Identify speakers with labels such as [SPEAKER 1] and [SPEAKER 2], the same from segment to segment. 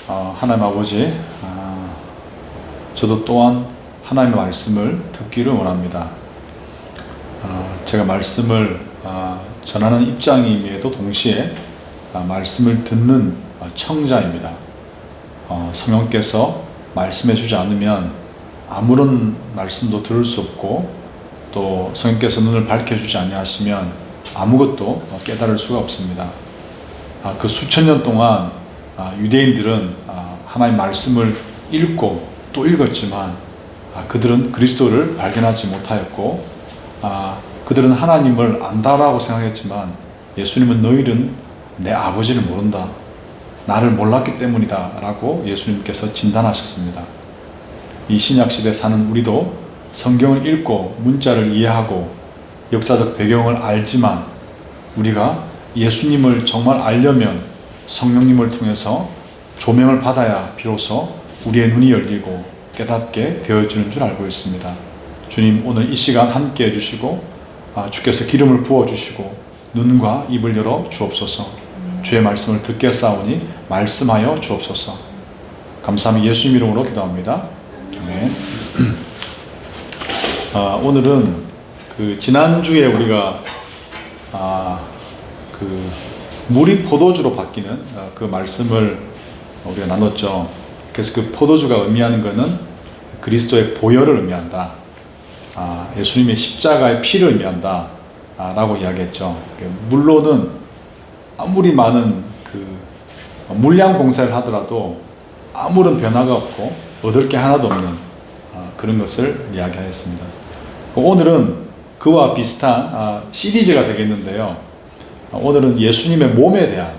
[SPEAKER 1] 하나님 아버지, 저도 또한 하나님의 말씀을 듣기를 원합니다. 제가 말씀을 전하는 입장임에도 동시에 말씀을 듣는 청자입니다. 성령께서 말씀해 주지 않으면 아무런 말씀도 들을 수 없고, 또 성령께서 눈을 밝혀주지 아니하시면 아무것도 깨달을 수가 없습니다. 그 수천 년 동안 유대인들은 하나님 말씀을 읽고 또 읽었지만 그들은 그리스도를 발견하지 못하였고, 그들은 하나님을 안다라고 생각했지만 예수님은 너희는 내 아버지를 모른다, 나를 몰랐기 때문이다 라고 예수님께서 진단하셨습니다. 이 신약시대에 사는 우리도 성경을 읽고 문자를 이해하고 역사적 배경을 알지만, 우리가 예수님을 정말 알려면 성령님을 통해서 조명을 받아야 비로소 우리의 눈이 열리고 깨닫게 되어주는 줄 알고 있습니다. 주님, 오늘 이 시간 함께 해주시고 주께서 기름을 부어주시고 눈과 입을 열어 주옵소서. 주의 말씀을 듣겠사오니 말씀하여 주옵소서. 감사함이 예수 이름으로 기도합니다. 아멘. 오늘은 지난주에 우리가 물이 포도주로 바뀌는 그 말씀을 우리가 나눴죠. 그래서 그 포도주가 의미하는 것은 그리스도의 보혈을 의미한다, 예수님의 십자가의 피를 의미한다 라고 이야기했죠. 물로는 아무리 많은 물량 공사를 하더라도 아무런 변화가 없고 얻을 게 하나도 없는 그런 것을 이야기하였습니다. 오늘은 그와 비슷한 시리즈가 되겠는데요. 오늘은 예수님의 몸에 대한,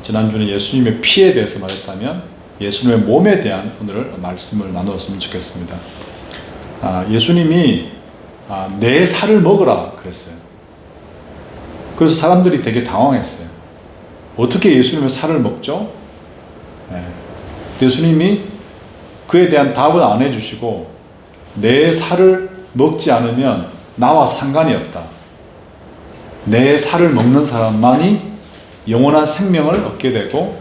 [SPEAKER 1] 지난주는 예수님의 피에 대해서 말했다면 예수님의 몸에 대한 오늘 말씀을 나누었으면 좋겠습니다. 예수님이 내 살을 먹으라 그랬어요. 그래서 사람들이 되게 당황했어요. 어떻게 예수님의 살을 먹죠? 예수님이 그에 대한 답은 안 해주시고, 내 살을 먹지 않으면 나와 상관이 없다, 내 살을 먹는 사람만이 영원한 생명을 얻게 되고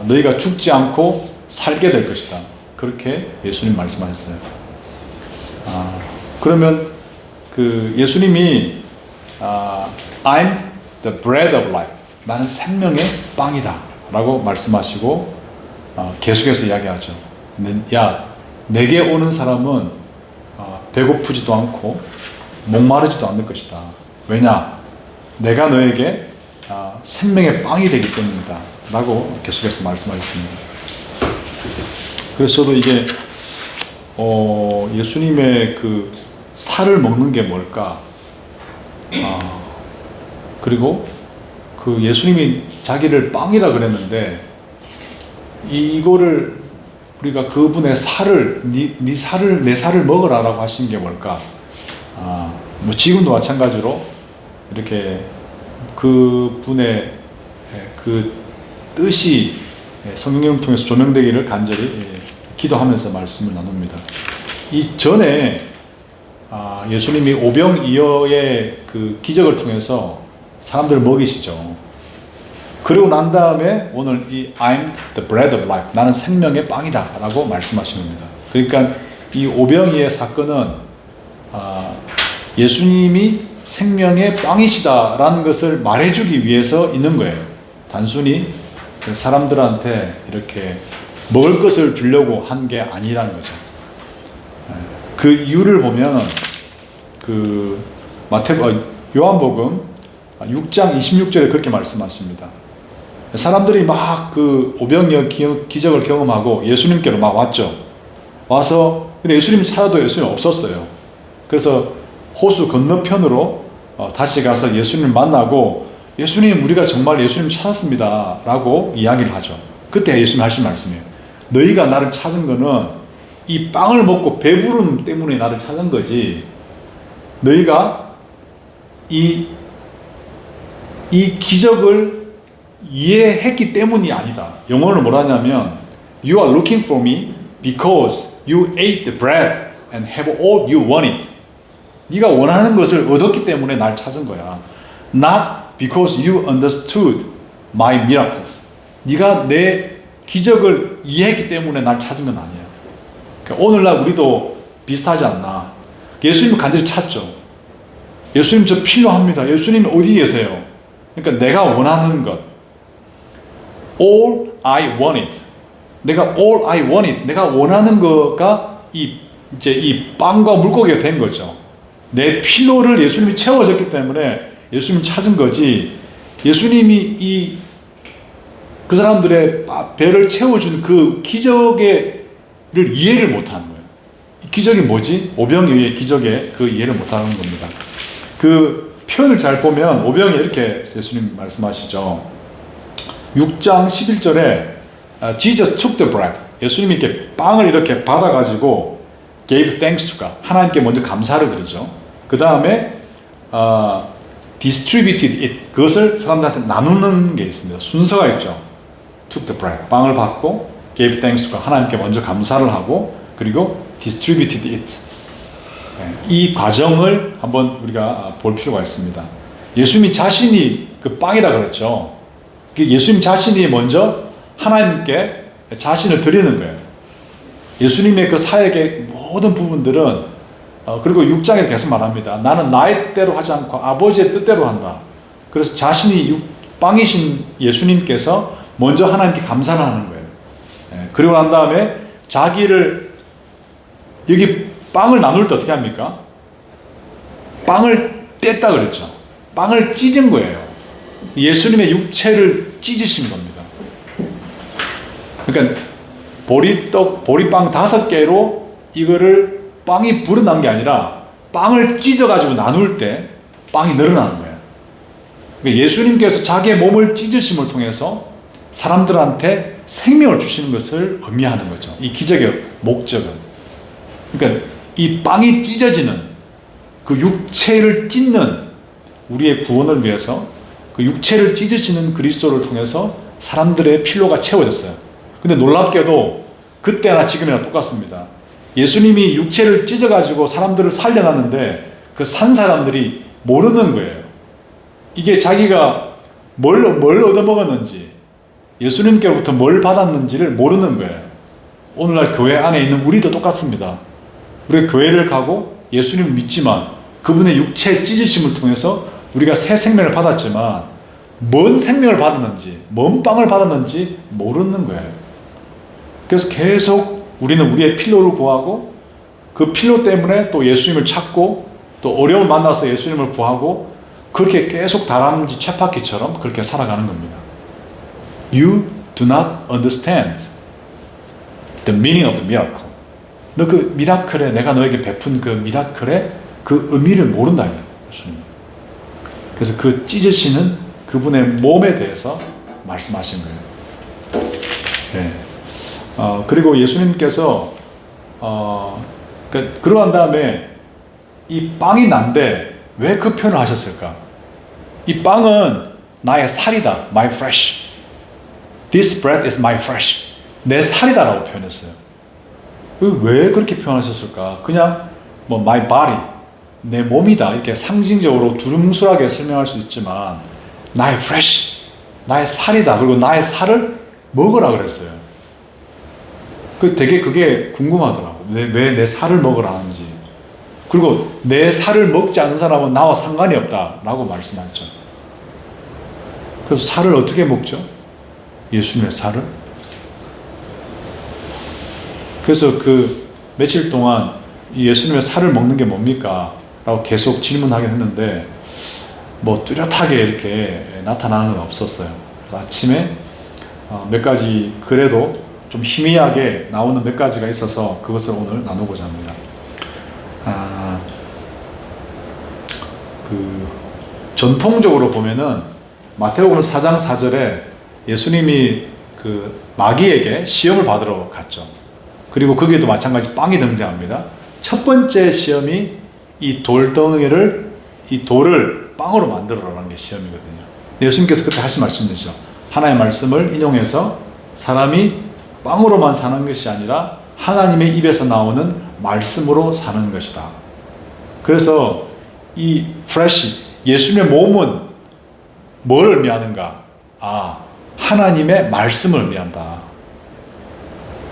[SPEAKER 1] 너희가 죽지 않고 살게 될 것이다, 그렇게 예수님 말씀하셨어요. 그러면 예수님이 I'm the bread of life, 나는 생명의 빵이다 라고 말씀하시고 계속해서 이야기하죠. 야, 내게 오는 사람은 배고프지도 않고 목마르지도 않을 것이다. 왜냐? 내가 너에게 생명의 빵이 되기 때문이다 라고 계속해서 말씀하셨습니다. 그래서 저도 이게 예수님의 살을 먹는 게 뭘까? 그리고 예수님이 자기를 빵이라 그랬는데, 이거를 우리가 그분의 살을 네 살을 내 살을 먹으라 라고 하신 게 뭘까? 지금도 마찬가지로 이렇게 그분의 뜻이 성령을 통해서 조명되기를 간절히 기도하면서 말씀을 나눕니다. 이전에 예수님이 오병이어의 기적을 통해서 사람들을 먹이시죠. 그리고 난 다음에 오늘 이 I'm the bread of life, 나는 생명의 빵이다 라고 말씀하신 겁니다. 그러니까 이 오병이의 사건은 예수님이 생명의 빵이시다 라는 것을 말해주기 위해서 있는 거예요. 단순히 사람들한테 이렇게 먹을 것을 주려고 한 게 아니라는 거죠. 그 이유를 보면 요한복음 6장 26절에 그렇게 말씀하십니다. 사람들이 막 오병이어 기적을 경험하고 예수님께로 막 왔죠. 근데 예수님 찾아도 예수님 없었어요. 그래서 호수 건너편으로 다시 가서 예수님을 만나고, 예수님, 우리가 정말 예수님 찾았습니다 라고 이야기를 하죠. 그때 예수님 하신 말씀이에요. 너희가 나를 찾은 거는 이 빵을 먹고 배부름 때문에 나를 찾은 거지, 너희가 이 기적을 이해했기 때문이 아니다. 영어로 뭐라냐면 You are looking for me because you ate the bread and have all you wanted. 네가 원하는 것을 얻었기 때문에 날 찾은 거야. Not because you understood my miracles. 네가 내 기적을 이해했기 때문에 날 찾은 건 아니야. 그러니까 오늘날 우리도 비슷하지 않나. 예수님을 간절히 찾죠. 예수님 저 필요합니다. 예수님 어디 계세요? 그러니까 내가 원하는 것. All I wanted. 내가 all I wanted. 내가 원하는 거가 이제 이 빵과 물고기가 된 거죠. 내 필요를 예수님이 채워줬기 때문에 예수님 찾은 거지. 예수님이 그 사람들의 배를 채워준 그 기적을 이해를 못하는 거예요. 이 기적이 뭐지? 오병이어의 기적에 그 이해를 못하는 겁니다. 그 표현을 잘 보면 오병이 이렇게 예수님 말씀하시죠. 6장 11절에 Jesus took the bread. 예수님이 이렇게 빵을 이렇게 받아가지고 gave thanks to God. 하나님께 먼저 감사를 드리죠. 그 다음에 distributed it. 그것을 사람들한테 나누는 게 있습니다. 순서가 있죠. took the bread. 빵을 받고 gave thanks to God. 하나님께 먼저 감사를 하고 그리고 distributed it. 이 과정을 한번 우리가 볼 필요가 있습니다. 예수님 자신이 그 빵이라 그랬죠. 예수님 자신이 먼저 하나님께 자신을 드리는 거예요. 예수님의 그 사역의 모든 부분들은 그리고 6장에 계속 말합니다. 나는 나의 뜻대로 하지 않고 아버지의 뜻대로 한다. 그래서 자신이 빵이신 예수님께서 먼저 하나님께 감사를 하는 거예요. 그리고 난 다음에 자기를 여기 빵을 나눌 때 어떻게 합니까? 빵을 뗐다 그랬죠. 빵을 찢은 거예요. 예수님의 육체를 찢으신 겁니다. 그러니까 보리빵 5개로 이거를 빵이 불어난 게 아니라 빵을 찢어가지고 나눌 때 빵이 늘어나는 거예요. 그러니까 예수님께서 자기의 몸을 찢으심을 통해서 사람들한테 생명을 주시는 것을 의미하는 거죠. 이 기적의 목적은. 그러니까 이 빵이 찢어지는 그 육체를 찢는 우리의 구원을 위해서 그 육체를 찢으시는 그리스도를 통해서 사람들의 필요가 채워졌어요. 근데 놀랍게도 그때나 지금이나 똑같습니다. 예수님이 육체를 찢어가지고 사람들을 살려놨는데 그 산 사람들이 모르는 거예요. 이게 자기가 뭘 얻어먹었는지 예수님께로부터 뭘 받았는지를 모르는 거예요. 오늘날 교회 안에 있는 우리도 똑같습니다. 우리가 교회를 가고 예수님을 믿지만 그분의 육체 찢으심을 통해서 우리가 새 생명을 받았지만 뭔 생명을 받았는지 뭔 빵을 받았는지 모르는 거예요. 그래서 계속 우리는 우리의 필요를 구하고 그 필요 때문에 또 예수님을 찾고 또 어려움을 만나서 예수님을 구하고 그렇게 계속 다람쥐 쳇바퀴처럼 그렇게 살아가는 겁니다. You do not understand the meaning of the miracle. 너 그 미라클에 내가 너에게 베푼 그 미라클의 그 의미를 모른다. 예수님. 그래서 그 찢으시는 그분의 몸에 대해서 말씀하신 거예요. 네. 그리고 예수님께서 그러한 다음에 이 빵이 난데 왜 그 표현을 하셨을까? 이 빵은 나의 살이다. My flesh. This bread is my flesh. 내 살이다라고 표현했어요. 왜 그렇게 표현하셨을까? 그냥 뭐 my body, 내 몸이다 이렇게 상징적으로 두루뭉술하게 설명할 수 있지만 나의 flesh, 나의 살이다. 그리고 나의 살을 먹으라 그랬어요. 되게 그게 궁금하더라고. 왜 내 살을 먹으라는지. 그리고 내 살을 먹지 않는 사람은 나와 상관이 없다라고 말씀하셨죠. 그래서 살을 어떻게 먹죠? 예수님의 살을. 그래서 그 며칠 동안 예수님의 살을 먹는 게 뭡니까? 라고 계속 질문하긴 했는데 뭐 뚜렷하게 이렇게 나타나는 건 없었어요. 그래서 아침에 몇 가지 그래도 좀 희미하게 나오는 몇 가지가 있어서 그것을 오늘 나누고자 합니다. 전통적으로 보면은 마태복음 4장 4절에 예수님이 그 마귀에게 시험을 받으러 갔죠. 그리고 거기에도 마찬가지 빵이 등장합니다. 첫 번째 시험이 이 돌덩이를, 이 돌을 빵으로 만들어라는 게 시험이거든요. 예수님께서 그때 하신 말씀이죠. 하나의 말씀을 인용해서 사람이 빵으로만 사는 것이 아니라 하나님의 입에서 나오는 말씀으로 사는 것이다. 그래서 이 flesh, 예수님의 몸은 뭘 의미하는가? 하나님의 말씀을 의미한다.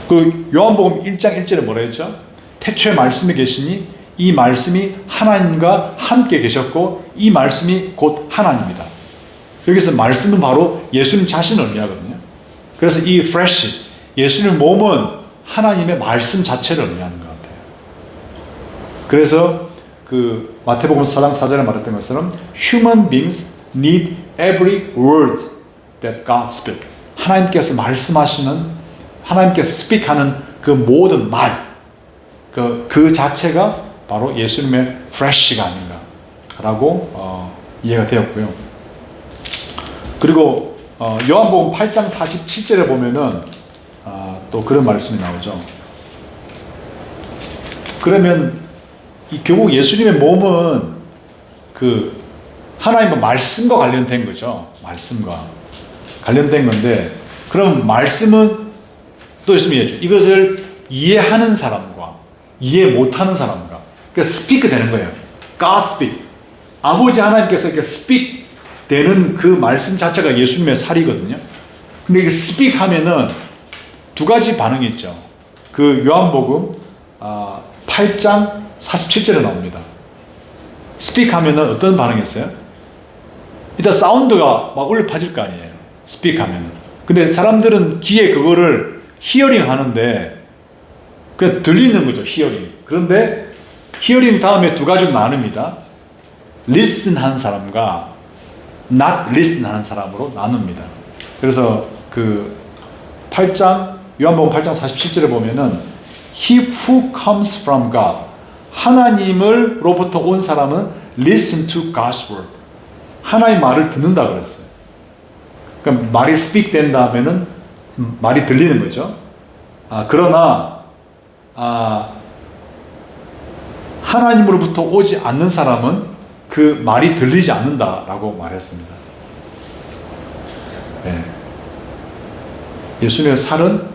[SPEAKER 1] 그 요한복음 1장 1절에 뭐라 했죠? 태초에 말씀이 계시니 이 말씀이 하나님과 함께 계셨고 이 말씀이 곧 하나님이다. 여기서 말씀은 바로 예수님 자신을 의미하거든요. 그래서 이 flesh, 예수님의 몸은 하나님의 말씀 자체를 의미하는 것 같아요. 그래서 그 마태복음 4장 4절에 말했던 것처럼 human beings need every word that God speaks. 하나님께서 말씀하시는, 하나님께서 speak하는 그 모든 말, 그 자체가 바로 예수님의 flesh가 아닌가라고 이해가 되었고요. 그리고 요한복음 8장 47절에 보면은 또 그런 말씀이 나오죠. 그러면 결국 예수님의 몸은 그 하나님의 말씀과 관련된 거죠. 말씀과 관련된 건데, 그럼 말씀은 또 있으면 이것을 이해하는 사람과 이해 못하는 사람과 그러니까 스피크 되는 거예요. God speak. 아버지 하나님께서 이렇게 speak 되는 그 말씀 자체가 예수님의 살이거든요. 근데 이게 speak 하면은 두 가지 반응이 있죠. 그 요한복음 8장 47절에 나옵니다. speak 하면은 어떤 반응이 있어요? 일단 사운드가 막 울려 퍼질 거 아니에요. speak 하면은. 근데 사람들은 귀에 그거를 히어링 하는데 그냥 들리는 거죠. 히어링. 그런데 히어링 다음에 두 가지로 나눕니다. listen 한 사람과 not listen 하는 사람으로 나눕니다. 그래서 그 8장 요한복음 8장 47절에 보면은 He who comes from God, 하나님으로부터 온 사람은 listen to God's word. 하나님 말을 듣는다 그랬어요. 그러니까 말이 speak 된 다음에는 말이 들리는 거죠. 그러나 하나님으로부터 오지 않는 사람은 그 말이 들리지 않는다라고 말했습니다. 네. 예수님의 살은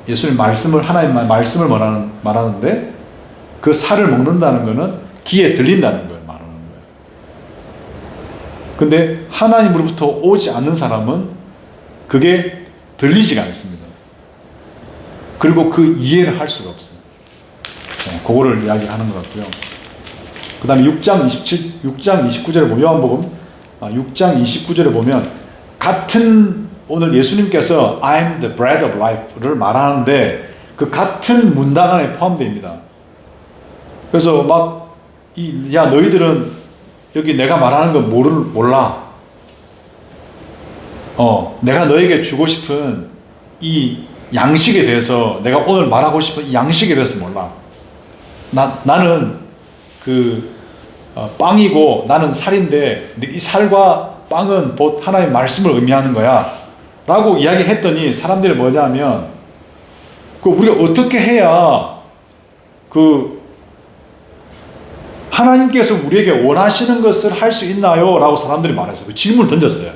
[SPEAKER 1] 예수님 말씀을 하나님 말씀을 말하는데 그 살을 먹는다는 것은 귀에 들린다는 걸 말하는 거예요. 근데 하나님으로부터 오지 않는 사람은 그게 들리지가 않습니다. 그리고 그 이해를 할 수가 없어요. 네, 그거를 이야기하는 것 같고요. 그 다음에 6장 29절에 보면 요한복음 6장 29절에 보면 같은 오늘 예수님께서 I'm the bread of life를 말하는데 그 같은 문단 안에 포함되어 있습니다. 그래서 막 야 너희들은 여기 내가 말하는 거 몰라. 내가 너에게 주고 싶은 이 양식에 대해서 내가 오늘 말하고 싶은 이 양식에 대해서 몰라. 나는 빵이고 나는 살인데 이 살과 빵은 곧 하나님의 말씀을 의미하는 거야 라고 이야기했더니 사람들이 뭐냐면 우리가 어떻게 해야 하나님께서 우리에게 원하시는 것을 할 수 있나요? 라고 사람들이 말했어요. 그 질문을 던졌어요.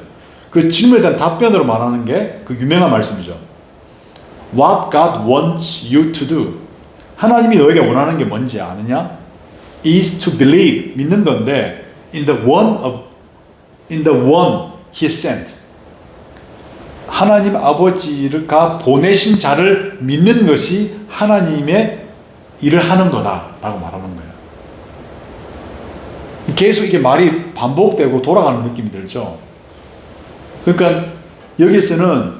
[SPEAKER 1] 그 질문에 대한 답변으로 말하는 게 그 유명한 말씀이죠. What God wants you to do. 하나님이 너에게 원하는 게 뭔지 아느냐? is to believe, 믿는 건데 in the one He sent. 하나님 아버지가 보내신 자를 믿는 것이 하나님의 일을 하는 거다라고 말하는 거예요. 계속 이게 말이 반복되고 돌아가는 느낌이 들죠. 그러니까 여기서는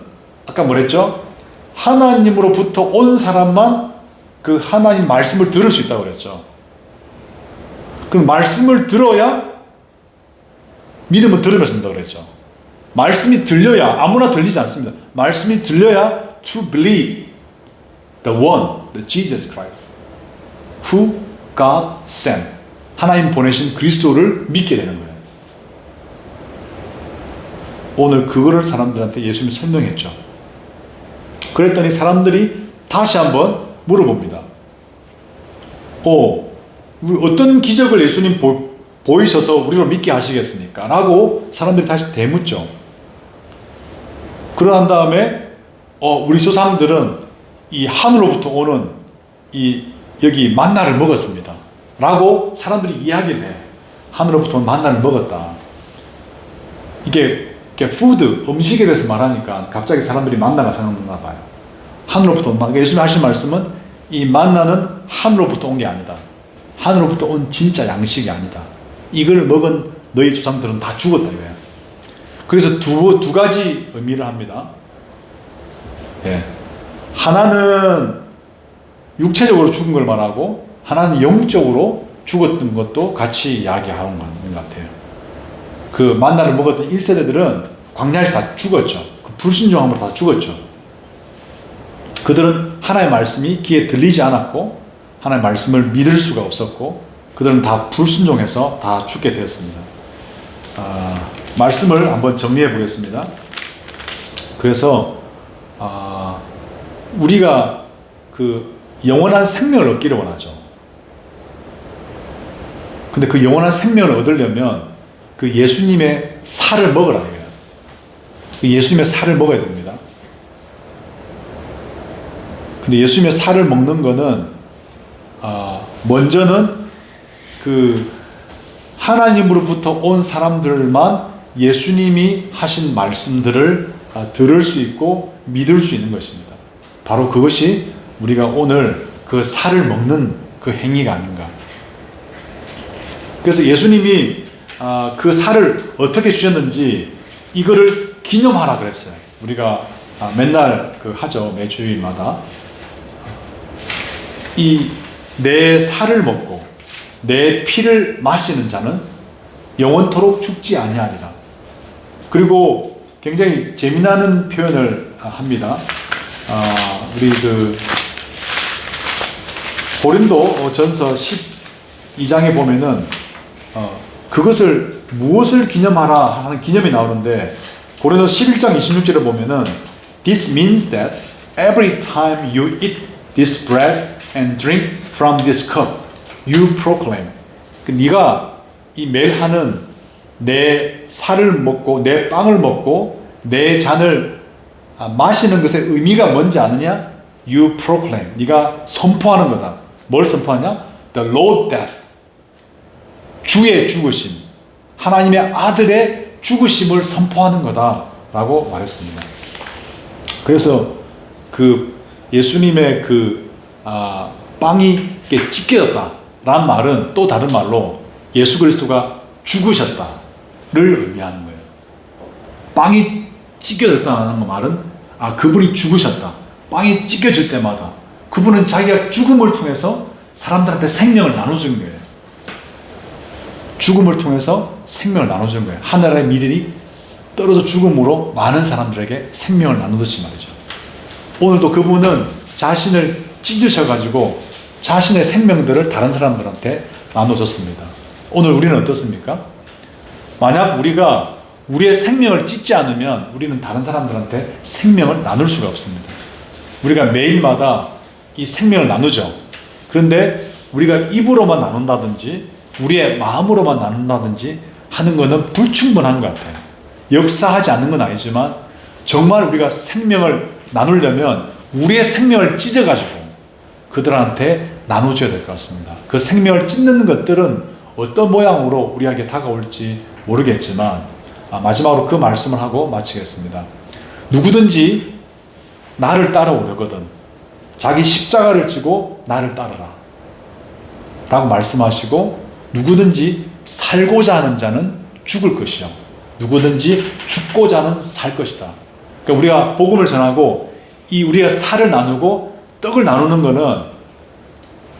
[SPEAKER 1] 아까 뭐랬죠? 하나님으로부터 온 사람만 그 하나님 말씀을 들을 수 있다고 그랬죠. 그럼 말씀을 들어야 믿음은 들으면서 된다고 그랬죠. 말씀이 들려야, 아무나 들리지 않습니다. 말씀이 들려야 to believe the one, the Jesus Christ, who God sent. 하나님 보내신 그리스도를 믿게 되는 거예요. 오늘 그거를 사람들한테 예수님이 설명했죠. 그랬더니 사람들이 다시 한번 물어봅니다. 어떤 기적을 예수님 보이셔서 우리로 믿게 하시겠습니까? 라고 사람들이 다시 되묻죠. 그러한 다음에 우리 조상들은 이 하늘로부터 오는 여기 만나를 먹었습니다. 라고 사람들이 이야기를 해요. 하늘로부터 온 만나를 먹었다. 이게 푸드, 음식에 대해서 말하니까 갑자기 사람들이 만나가 생각나나 봐요. 하늘로부터 온 만나. 예수님이 하신 말씀은 이 만나는 하늘로부터 온 게 아니다. 하늘로부터 온 진짜 양식이 아니다. 이걸 먹은 너희 조상들은 다 죽었다 이거예요. 그래서 두 가지 의미를 합니다. 예. 하나는 육체적으로 죽은 걸 말하고 하나는 영적으로 죽었던 것도 같이 이야기하는 것 같아요. 그 만나를 먹었던 1세대들은 광야에서 다 죽었죠. 그 불순종함으로 다 죽었죠. 그들은 하나님의 말씀이 귀에 들리지 않았고 하나님의 말씀을 믿을 수가 없었고 그들은 다 불순종해서 다 죽게 되었습니다. 말씀을 한번 정리해 보겠습니다. 그래서 우리가 그 영원한 생명을 얻기를 원하죠. 근데 그 영원한 생명을 얻으려면 그 예수님의 살을 먹으라 이거예요. 그 예수님의 살을 먹어야 됩니다. 근데 예수님의 살을 먹는 거는 먼저는 그 하나님으로부터 온 사람들만 예수님이 하신 말씀들을 들을 수 있고 믿을 수 있는 것입니다. 바로 그것이 우리가 오늘 그 살을 먹는 그 행위가 아닌가. 그래서 예수님이 그 살을 어떻게 주셨는지 이거를 기념하라 그랬어요. 우리가 맨날 하죠. 매 주일마다. 이 내 살을 먹고 내 피를 마시는 자는 영원토록 죽지 아니하리라. 그리고 굉장히 재미나는 표현을 합니다. 우리 고린도 전서 12장에 보면은 그것을 무엇을 기념하라 하는 기념이 나오는데 고린도 11장 26절에 보면은 This means that every time you eat this bread and drink from this cup, you proclaim. 네가 이 매일 하는 내 살을 먹고 내 빵을 먹고 내 잔을 마시는 것의 의미가 뭔지 아느냐? You proclaim. 네가 선포하는 거다. 뭘 선포하냐? The Lord death. 주의 죽으심. 하나님의 아들의 죽으심을 선포하는 거다. 라고 말했습니다. 그래서 그 예수님의 빵이 찢겨졌다. 라는 말은 또 다른 말로 예수 그리스도가 죽으셨다를 의미하는 거예요. 빵이 찢겨졌다는 말은 그분이 죽으셨다. 빵이 찢겨질 때마다 그분은 자기가 죽음을 통해서 사람들한테 생명을 나눠준 거예요. 죽음을 통해서 생명을 나눠준 거예요. 하늘의 미련이 떨어져 죽음으로 많은 사람들에게 생명을 나누듯이 말이죠. 오늘도 그분은 자신을 찢으셔가지고 자신의 생명들을 다른 사람들한테 나눠줬습니다. 오늘 우리는 어떻습니까? 만약 우리가 우리의 생명을 찢지 않으면 우리는 다른 사람들한테 생명을 나눌 수가 없습니다. 우리가 매일마다 이 생명을 나누죠. 그런데 우리가 입으로만 나눈다든지 우리의 마음으로만 나눈다든지 하는 것은 불충분한 것 같아요. 역사하지 않는 건 아니지만 정말 우리가 생명을 나누려면 우리의 생명을 찢어가지고 그들한테 나눠줘야 될 것 같습니다. 그 생명을 찢는 것들은 어떤 모양으로 우리에게 다가올지 모르겠지만 마지막으로 그 말씀을 하고 마치겠습니다. 누구든지 나를 따라오려거든 자기 십자가를 지고 나를 따르라 라고 말씀하시고 누구든지 살고자 하는 자는 죽을 것이요 누구든지 죽고자 하는 살 것이다. 그러니까 우리가 복음을 전하고 우리가 살을 나누고 떡을 나누는 것은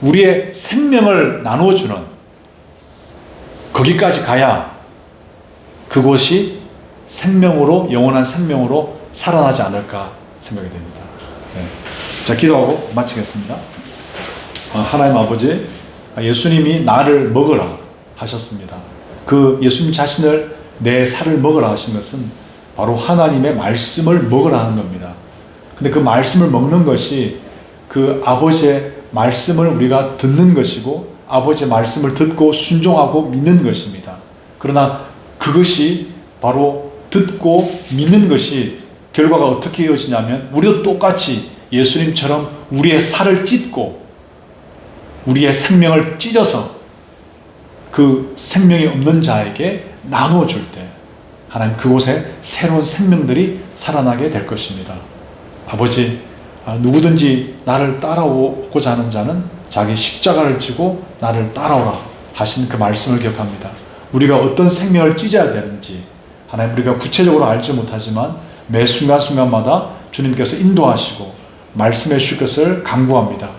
[SPEAKER 1] 우리의 생명을 나누어주는 거기까지 가야 그곳이 생명으로 영원한 생명으로 살아나지 않을까 생각이 됩니다. 네. 자, 기도하고 마치겠습니다. 하나님 아버지, 예수님이 나를 먹으라 하셨습니다. 그 예수님 자신을 내 살을 먹으라 하신 것은 바로 하나님의 말씀을 먹으라 하는 겁니다. 근데 그 말씀을 먹는 것이 그 아버지의 말씀을 우리가 듣는 것이고 아버지의 말씀을 듣고 순종하고 믿는 것입니다. 그러나 그것이 바로 듣고 믿는 것이 결과가 어떻게 이어지냐면 우리도 똑같이 예수님처럼 우리의 살을 찢고 우리의 생명을 찢어서 그 생명이 없는 자에게 나누어 줄 때 하나님 그곳에 새로운 생명들이 살아나게 될 것입니다. 아버지, 누구든지 나를 따라오고자 하는 자는 자기 십자가를 지고 나를 따라오라 하신 그 말씀을 기억합니다. 우리가 어떤 생명을 찢어야 되는지 하나님 우리가 구체적으로 알지 못하지만 매 순간순간마다 주님께서 인도하시고 말씀해 주실 것을 간구합니다.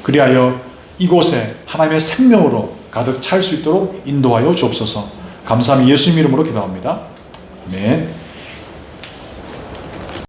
[SPEAKER 1] 그리하여 이곳에 하나님의 생명으로 가득 찰 수 있도록 인도하여 주옵소서. 감사함이 예수님 이름으로 기도합니다. 아멘.